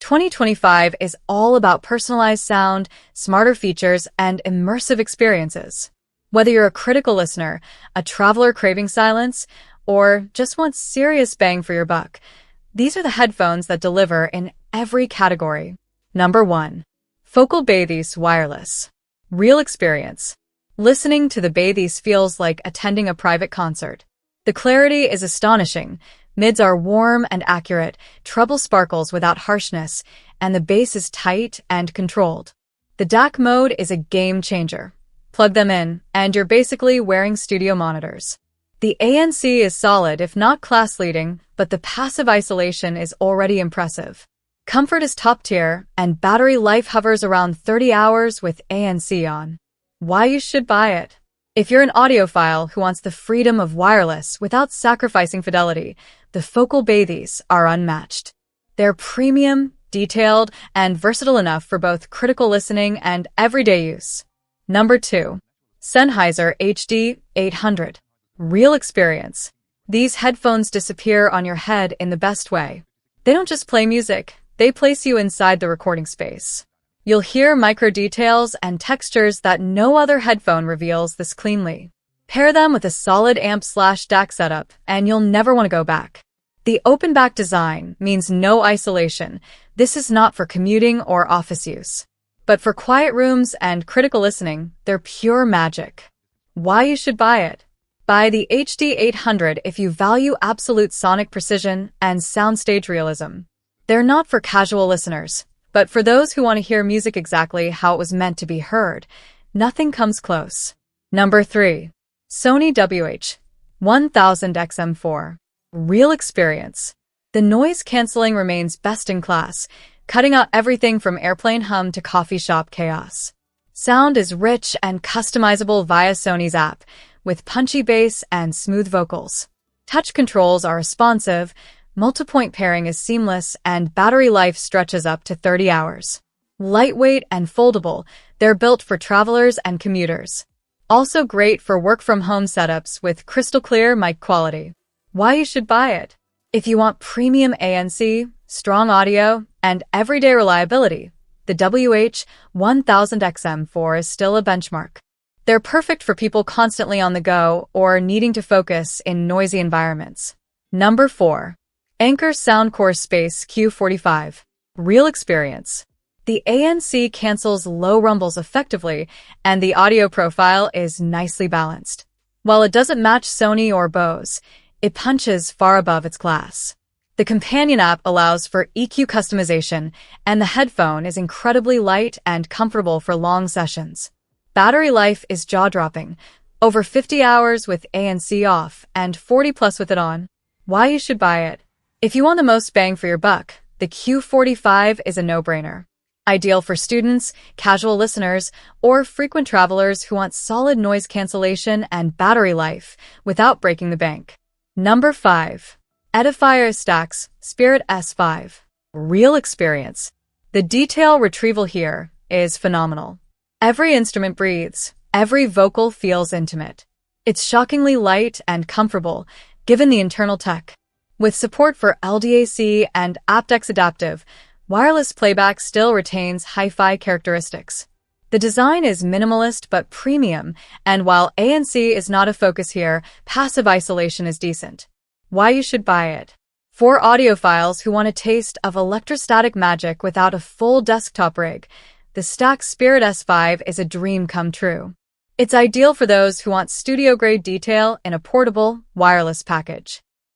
2025 is all about personalized sound, smarter features, and immersive experiences. Whether you're a critical listener, a traveler craving silence, or just want serious bang for your buck, these are the headphones that deliver in every category. Number 1. Focal Bathys Wireless. Real experience. Listening to the Bathys feels like attending a private concert. The clarity is astonishing. Mids are warm and accurate, treble sparkles without harshness, and the bass is tight and controlled. The DAC mode is a game changer. Plug them in, and you're basically wearing studio monitors. The ANC is solid, if not class-leading, but the passive isolation is already impressive. Comfort is top tier, and battery life hovers around 30 hours with ANC on. Why you should buy it? If you're an audiophile who wants the freedom of wireless without sacrificing fidelity, the Focal Bathys are unmatched. They're premium, detailed, and versatile enough for both critical listening and everyday use. Number 2. Sennheiser HD 800. Real experience. These headphones disappear on your head in the best way. They don't just play music, they place you inside the recording space. You'll hear micro details and textures that no other headphone reveals this cleanly. Pair them with a solid amp/DAC setup, and you'll never want to go back. The open back design means no isolation. This is not for commuting or office use. But for quiet rooms and critical listening, they're pure magic. Why you should buy it? Buy the HD 800 if you value absolute sonic precision and soundstage realism. They're not for casual listeners, but for those who want to hear music exactly how it was meant to be heard. Nothing comes close. Number 3. Sony WH-1000XM4. Real experience. The noise cancelling remains best in class, cutting out everything from airplane hum to coffee shop chaos. Sound is rich and customizable via Sony's app, with punchy bass and smooth vocals. Touch controls are responsive, multi-point pairing is seamless, and battery life stretches up to 30 hours. Lightweight and foldable, they're built for travelers and commuters. Also great for work-from-home setups with crystal-clear mic quality. Why you should buy it? If you want premium ANC, strong audio, and everyday reliability, the WH-1000XM4 is still a benchmark. They're perfect for people constantly on the go or needing to focus in noisy environments. Number 4. Anker Soundcore Space Q45. Real experience. The ANC cancels low rumbles effectively, and the audio profile is nicely balanced. While it doesn't match Sony or Bose, it punches far above its class. The companion app allows for EQ customization, and the headphone is incredibly light and comfortable for long sessions. Battery life is jaw-dropping, over 50 hours with ANC off and 40 plus with it on. Why you should buy it? If you want the most bang for your buck, the Q45 is a no-brainer. Ideal for students, casual listeners, or frequent travelers who want solid noise cancellation and battery life without breaking the bank. Number 5. Audiophile Stax Spirit S5. Real experience. The detail retrieval here is phenomenal. Every instrument breathes, every vocal feels intimate. It's shockingly light and comfortable, given the internal tech. With support for LDAC and aptX Adaptive, wireless playback still retains hi-fi characteristics. The design is minimalist but premium, and while ANC is not a focus here, passive isolation is decent. Why you should buy it? For audiophiles who want a taste of electrostatic magic without a full desktop rig, the Stax Spirit S5 is a dream come true. It's ideal for those who want studio-grade detail in a portable, wireless package.